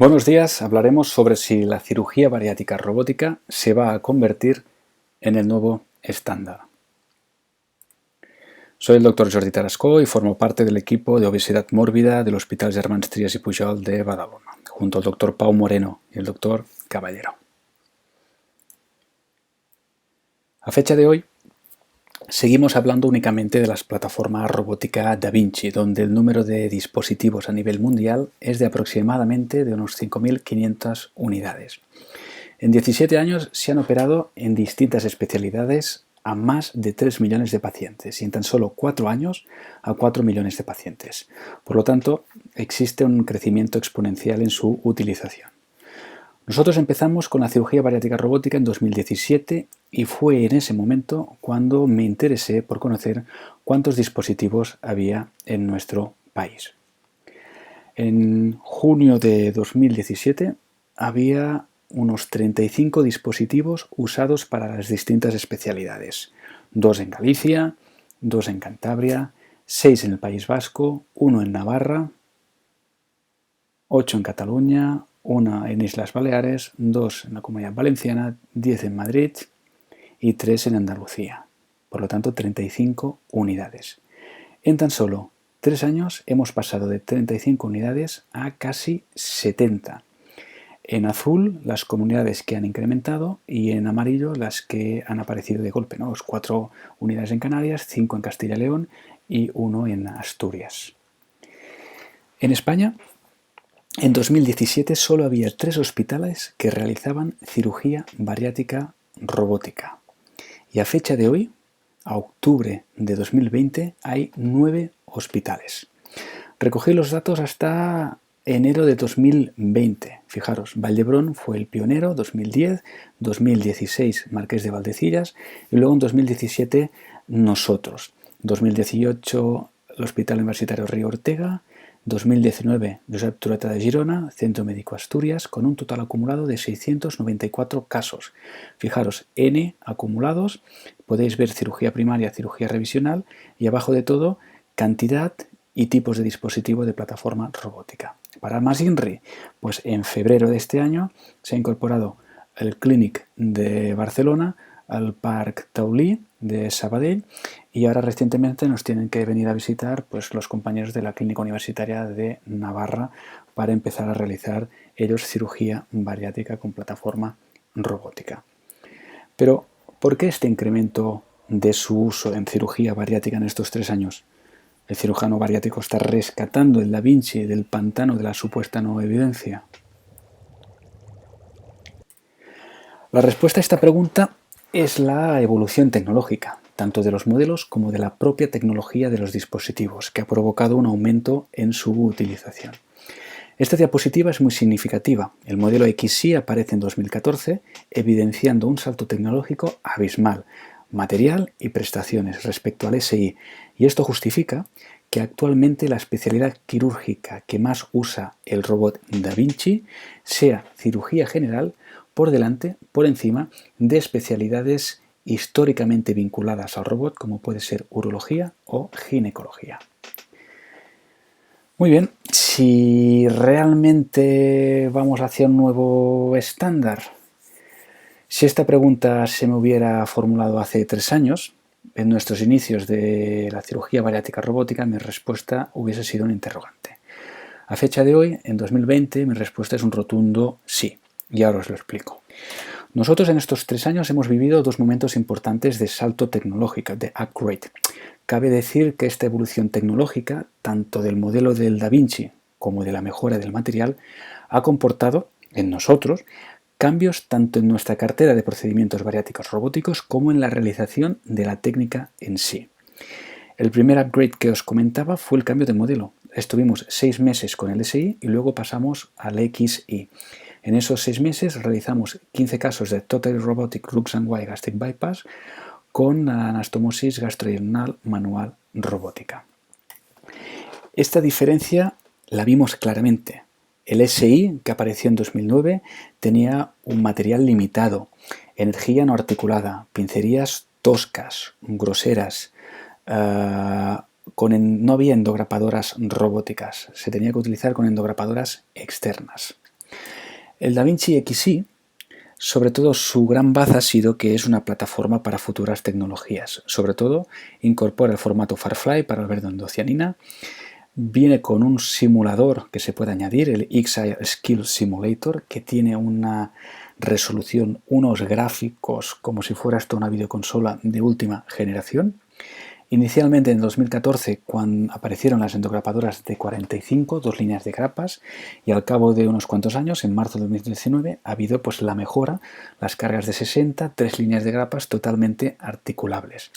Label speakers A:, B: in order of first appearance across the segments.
A: Buenos días, hablaremos sobre si la cirugía bariátrica robótica se va a convertir en el nuevo estándar. Soy el Dr. Jordi Tarascó y formo parte del equipo de obesidad mórbida del Hospital Germans Trias y Pujol de Badalona, junto al Dr. Pau Moreno y el Dr. Caballero. A fecha de hoy, seguimos hablando únicamente de las plataformas robótica Da Vinci, donde el número de dispositivos a nivel mundial es de aproximadamente de unos 5.500 unidades. En 17 años se han operado en distintas especialidades a más de 3 millones de pacientes y en tan solo 4 años a 4 millones de pacientes. Por lo tanto, existe un crecimiento exponencial en su utilización. Nosotros empezamos con la cirugía bariátrica robótica en 2017 y fue en ese momento cuando me interesé por conocer cuántos dispositivos había en nuestro país. En junio de 2017 había unos 35 dispositivos usados para las distintas especialidades. 2 en Galicia, 2 en Cantabria, 6 en el País Vasco, 1 en Navarra, 8 en Cataluña, 1 en Islas Baleares, 2 en la Comunidad Valenciana, 10 en Madrid y 3 en Andalucía. Por lo tanto, 35 unidades. En tan solo 3 años hemos pasado de 35 unidades a casi 70. En azul las comunidades que han incrementado y en amarillo las que han aparecido de golpe, ¿no? 4 unidades en Canarias, 5 en Castilla y León y 1 en Asturias. En España, en 2017 solo había 3 hospitales que realizaban cirugía bariátrica robótica. Y a fecha de hoy, a octubre de 2020, hay 9 hospitales. Recogí los datos hasta enero de 2020. Fijaros, Vallebrón fue el pionero, 2010, 2016 Marqués de Valdecillas y luego en 2017 nosotros. 2018 el Hospital Universitario Río Ortega, 2019 Josep Trueta de Girona, Centro Médico Asturias, con un total acumulado de 694 casos. Fijaros, N acumulados, podéis ver cirugía primaria, cirugía revisional y abajo de todo cantidad y tipos de dispositivo de plataforma robótica. Para más INRI, pues en febrero de este año se ha incorporado el Clínic de Barcelona, al Parc Taulí de Sabadell y ahora recientemente nos tienen que venir a visitar pues, los compañeros de la Clínica Universitaria de Navarra para empezar a realizar ellos cirugía bariátrica con plataforma robótica. Pero, ¿por qué este incremento de su uso en cirugía bariátrica en estos 3 años? ¿El cirujano bariátrico está rescatando el Da Vinci del pantano de la supuesta no evidencia? La respuesta a esta pregunta es la evolución tecnológica, tanto de los modelos como de la propia tecnología de los dispositivos, que ha provocado un aumento en su utilización. Esta diapositiva es muy significativa. El modelo XY aparece en 2014, evidenciando un salto tecnológico abismal, material y prestaciones respecto al SI, y esto justifica que actualmente la especialidad quirúrgica que más usa el robot Da Vinci sea cirugía general por encima de especialidades históricamente vinculadas al robot como puede ser urología o ginecología. Muy bien, si realmente vamos hacia un nuevo estándar, si esta pregunta se me hubiera formulado hace 3 años, en nuestros inicios de la cirugía bariátrica robótica, mi respuesta hubiese sido un interrogante. A fecha de hoy, en 2020, mi respuesta es un rotundo sí, y ahora os lo explico. Nosotros en estos 3 años hemos vivido 2 momentos importantes de salto tecnológico, de upgrade. Cabe decir que esta evolución tecnológica, tanto del modelo del Da Vinci como de la mejora del material, ha comportado en nosotros cambios tanto en nuestra cartera de procedimientos bariátricos robóticos como en la realización de la técnica en sí. El primer upgrade que os comentaba fue el cambio de modelo. Estuvimos 6 meses con el SI y luego pasamos al XI. En esos 6 meses realizamos 15 casos de Total Robotic Roux-en-Y Gastric Bypass con anastomosis gastrointestinal manual robótica. Esta diferencia la vimos claramente. El SI, que apareció en 2009, tenía un material limitado, energía no articulada, pincerías toscas, groseras, no había endograpadoras robóticas, se tenía que utilizar con endograpadoras externas. El DaVinci Xi, sobre todo su gran baza ha sido que es una plataforma para futuras tecnologías. Sobre todo incorpora el formato Firefly para albedo endocianina. Viene con un simulador que se puede añadir, el XR Skill Simulator, que tiene una resolución, unos gráficos como si fuera esto una videoconsola de última generación. Inicialmente en 2014, cuando aparecieron las endograpadoras de 45, 2 líneas de grapas, y al cabo de unos cuantos años, en marzo de 2019, ha habido pues la mejora, las cargas de 60, 3 líneas de grapas totalmente articulables.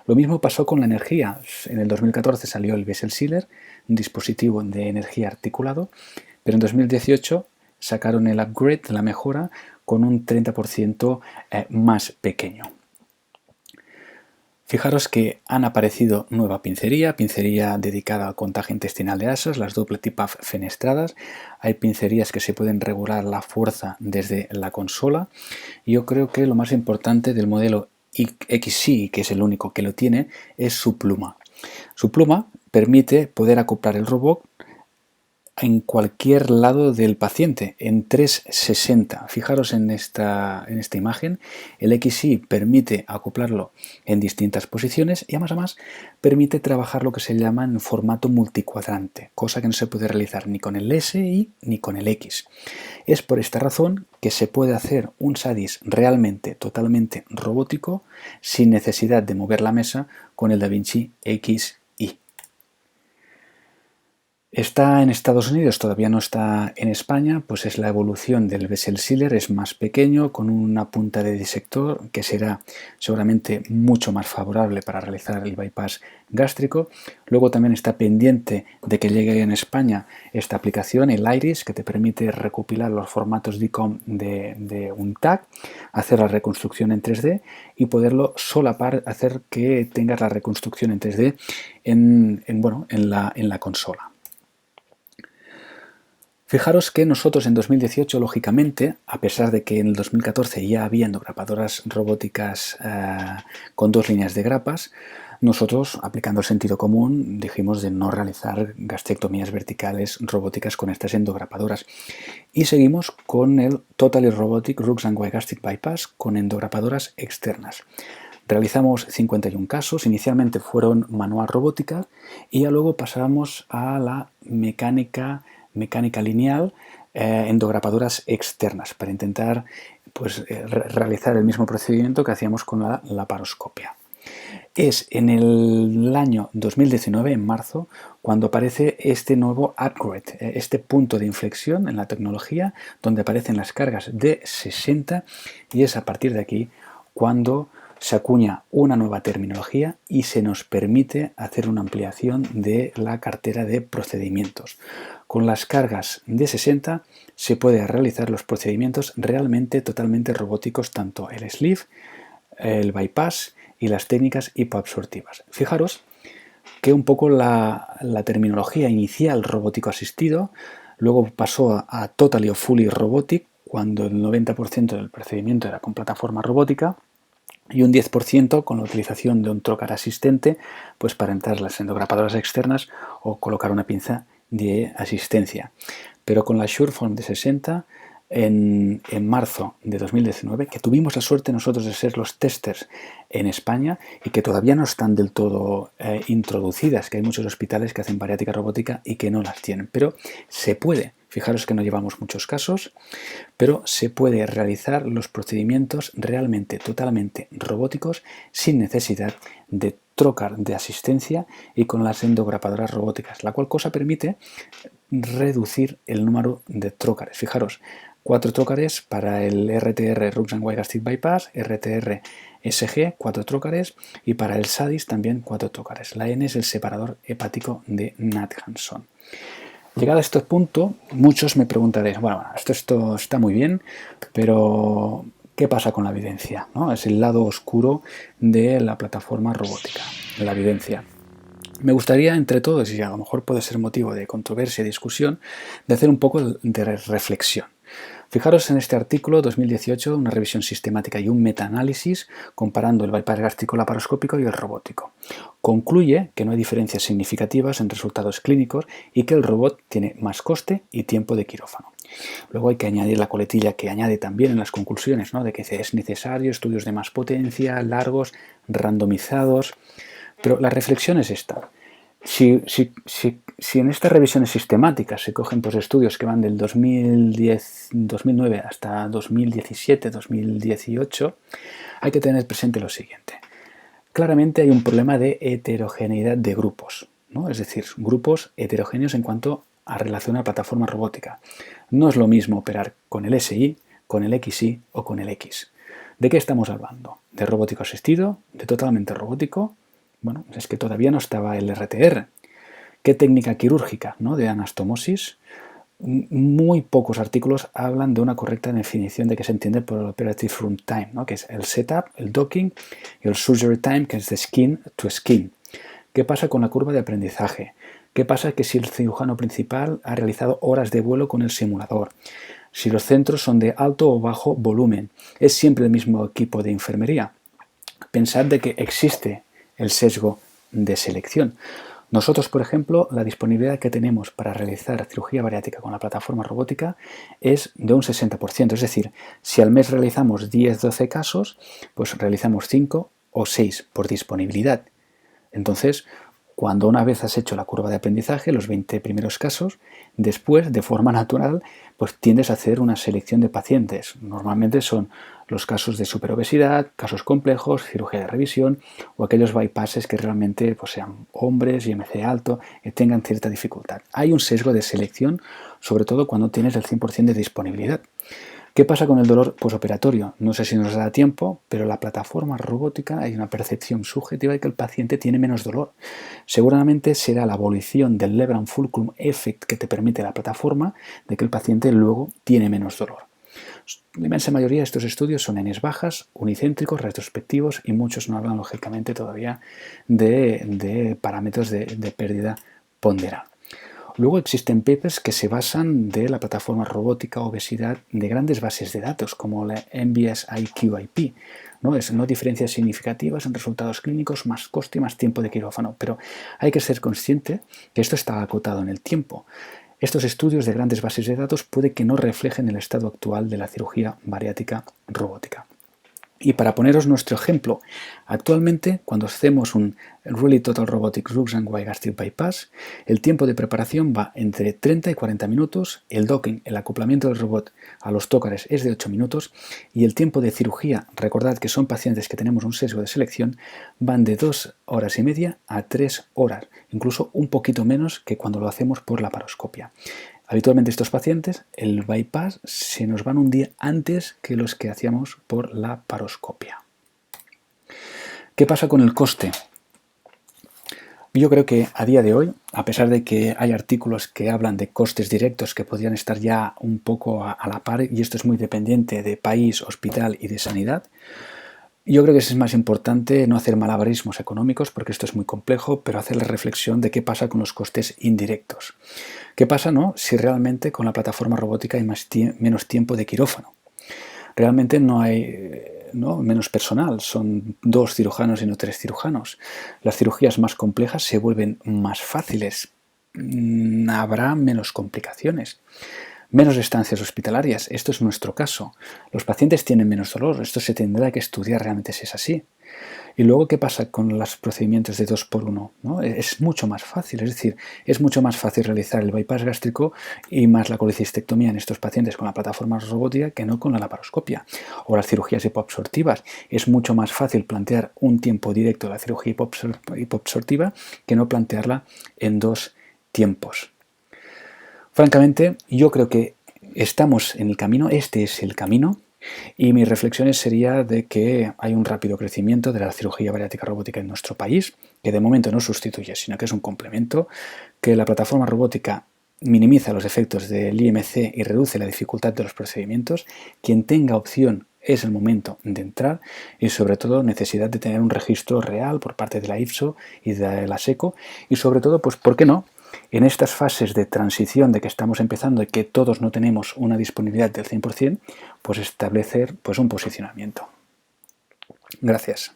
A: Lo mismo pasó con la energía. En el 2014 salió el Vessel Sealer, un dispositivo de energía articulado, pero en 2018 sacaron el upgrade, la mejora, con un 30% más pequeño. Fijaros que han aparecido nueva pincería dedicada al contaje intestinal de asas, las doble tip-off fenestradas. Hay pincerías que se pueden regular la fuerza desde la consola. Yo creo que lo más importante del modelo Xi, que es el único que lo tiene, es su pluma. Su pluma permite poder acoplar el robot en cualquier lado del paciente, en 360. Fijaros en esta imagen, el Xi permite acoplarlo en distintas posiciones y además permite trabajar lo que se llama en formato multicuadrante, cosa que no se puede realizar ni con el SI ni con el X. Es por esta razón que se puede hacer un SADIS realmente, totalmente robótico, sin necesidad de mover la mesa con el DaVinci Xi. Está en Estados Unidos, todavía no está en España, pues es la evolución del Vessel Sealer, es más pequeño, con una punta de disector que será seguramente mucho más favorable para realizar el bypass gástrico. Luego también está pendiente de que llegue en España esta aplicación, el Iris, que te permite recopilar los formatos DICOM de un TAC, hacer la reconstrucción en 3D y poderlo solapar, hacer que tengas la reconstrucción en 3D en la consola. Fijaros que nosotros en 2018, lógicamente, a pesar de que en el 2014 ya había endograpadoras robóticas con 2 líneas de grapas, nosotros, aplicando el sentido común, dijimos de no realizar gastrectomías verticales robóticas con estas endograpadoras. Y seguimos con el Totally Robotic Roux and Wye Gastric Bypass con endograpadoras externas. Realizamos 51 casos, inicialmente fueron manual robótica y ya luego pasamos a la mecánica lineal, endograpadoras externas para intentar realizar el mismo procedimiento que hacíamos con la laparoscopia. Es en el año 2019, en marzo, cuando aparece este nuevo upgrade, este punto de inflexión en la tecnología donde aparecen las cargas de 60 y es a partir de aquí cuando se acuña una nueva terminología y se nos permite hacer una ampliación de la cartera de procedimientos. Con las cargas de 60 se puede realizar los procedimientos realmente totalmente robóticos, tanto el sleeve, el bypass y las técnicas hipoabsortivas. Fijaros que un poco la terminología inicial robótico asistido, luego pasó a Totally o Fully Robotic, cuando el 90% del procedimiento era con plataforma robótica, y un 10% con la utilización de un trocar asistente pues para entrar las endograpadoras externas o colocar una pinza de asistencia. Pero con la Sureform de 60 en marzo de 2019, que tuvimos la suerte nosotros de ser los testers en España y que todavía no están del todo introducidas, que hay muchos hospitales que hacen bariátrica robótica y que no las tienen, pero se puede. Fijaros que no llevamos muchos casos, pero se puede realizar los procedimientos realmente totalmente robóticos sin necesidad de trocar de asistencia y con las endograpadoras robóticas, la cual cosa permite reducir el número de trócares. Fijaros, 4 trócares para el RTR Roux and Wye Gastric Bypass, RTR SG, 4 trócares y para el SADIS también 4 trócares. La N es el separador hepático de Nathanson. Llegado a este punto, muchos me preguntaréis, bueno, esto está muy bien, pero ¿qué pasa con la evidencia? ¿No? Es el lado oscuro de la plataforma robótica, la evidencia. Me gustaría, entre todos, y a lo mejor puede ser motivo de controversia y discusión, de hacer un poco de reflexión. Fijaros en este artículo 2018, una revisión sistemática y un metaanálisis comparando el bypass gástrico laparoscópico y el robótico. Concluye que no hay diferencias significativas en resultados clínicos y que el robot tiene más coste y tiempo de quirófano. Luego hay que añadir la coletilla que añade también en las conclusiones, ¿no? De que es necesario estudios de más potencia, largos, randomizados. Pero la reflexión es esta. Si en estas revisiones sistemáticas se cogen pues, estudios que van del 2009 hasta 2017, 2018, hay que tener presente lo siguiente. Claramente hay un problema de heterogeneidad de grupos, ¿no? Es decir, grupos heterogéneos en cuanto a relación a plataforma robótica. No es lo mismo operar con el SI, con el XY o con el X. ¿De qué estamos hablando? ¿De robótico asistido? ¿De totalmente robótico? Bueno, es que todavía no estaba el RTR. ¿Qué técnica quirúrgica, ¿no? De anastomosis? Muy pocos artículos hablan de una correcta definición de qué se entiende por el operative runtime, ¿no? Que es el setup, el docking y el surgery time, que es de skin to skin. ¿Qué pasa con la curva de aprendizaje? ¿Qué pasa que si el cirujano principal ha realizado horas de vuelo con el simulador? Si los centros son de alto o bajo volumen, ¿es siempre el mismo equipo de enfermería? Pensad de que existe el sesgo de selección. Nosotros, por ejemplo, la disponibilidad que tenemos para realizar cirugía bariátrica con la plataforma robótica es de un 60%. Es decir, si al mes realizamos 10-12 casos, pues realizamos 5 o 6 por disponibilidad. Entonces, cuando una vez has hecho la curva de aprendizaje, los 20 primeros casos, después, de forma natural, pues tiendes a hacer una selección de pacientes. Normalmente son los casos de superobesidad, casos complejos, cirugía de revisión o aquellos bypasses que realmente pues, sean hombres, IMC alto, y tengan cierta dificultad. Hay un sesgo de selección, sobre todo cuando tienes el 100% de disponibilidad. ¿Qué pasa con el dolor posoperatorio? No sé si nos da tiempo, pero en la plataforma robótica hay una percepción subjetiva de que el paciente tiene menos dolor. Seguramente será la abolición del Lebrandt-Fulcrum Effect que te permite la plataforma de que el paciente luego tiene menos dolor. La inmensa mayoría de estos estudios son Ns bajas, unicéntricos, retrospectivos y muchos no hablan lógicamente todavía de parámetros de pérdida ponderal. Luego existen papers que se basan de la plataforma robótica obesidad de grandes bases de datos como la MBS IQIP. No diferencias significativas en resultados clínicos, más coste y más tiempo de quirófano, pero hay que ser consciente que esto está acotado en el tiempo. Estos estudios de grandes bases de datos puede que no reflejen el estado actual de la cirugía bariátrica robótica. Y para poneros nuestro ejemplo, actualmente cuando hacemos un Really Total Robotic Roux-en-Y Gastric Bypass, el tiempo de preparación va entre 30 y 40 minutos, el docking, el acoplamiento del robot a los tócares es de 8 minutos y el tiempo de cirugía, recordad que son pacientes que tenemos un sesgo de selección, van de 2 horas y media a 3 horas, incluso un poquito menos que cuando lo hacemos por laparoscopia. Habitualmente estos pacientes, el bypass se nos van un día antes que los que hacíamos por la paroscopia. ¿Qué pasa con el coste? Yo creo que a día de hoy, a pesar de que hay artículos que hablan de costes directos que podrían estar ya un poco a la par, y esto es muy dependiente de país, hospital y de sanidad, yo creo que es más importante no hacer malabarismos económicos, porque esto es muy complejo, pero hacer la reflexión de qué pasa con los costes indirectos. ¿Qué pasa si realmente con la plataforma robótica hay menos tiempo de quirófano? Realmente no hay menos personal, son 2 cirujanos y no 3 cirujanos. Las cirugías más complejas se vuelven más fáciles, habrá menos complicaciones. Menos estancias hospitalarias, esto es nuestro caso. Los pacientes tienen menos dolor, esto se tendrá que estudiar realmente si es así. Y luego, ¿qué pasa con los procedimientos de 2x1? ¿No? Es mucho más fácil, es decir, es mucho más fácil realizar el bypass gástrico y más la colecistectomía en estos pacientes con la plataforma robótica que no con la laparoscopia. O las cirugías hipoabsortivas. Es mucho más fácil plantear un tiempo directo de la cirugía hipoabsortiva que no plantearla en 2 tiempos. Francamente, yo creo que estamos en el camino, este es el camino, y mis reflexiones sería de que hay un rápido crecimiento de la cirugía bariátrica robótica en nuestro país, que de momento no sustituye, sino que es un complemento, que la plataforma robótica minimiza los efectos del IMC y reduce la dificultad de los procedimientos. Quien tenga opción es el momento de entrar y sobre todo necesidad de tener un registro real por parte de la IFSO y de la SECO y sobre todo, pues, ¿por qué no? En estas fases de transición de que estamos empezando y que todos no tenemos una disponibilidad del 100%, pues establecer un posicionamiento. Gracias.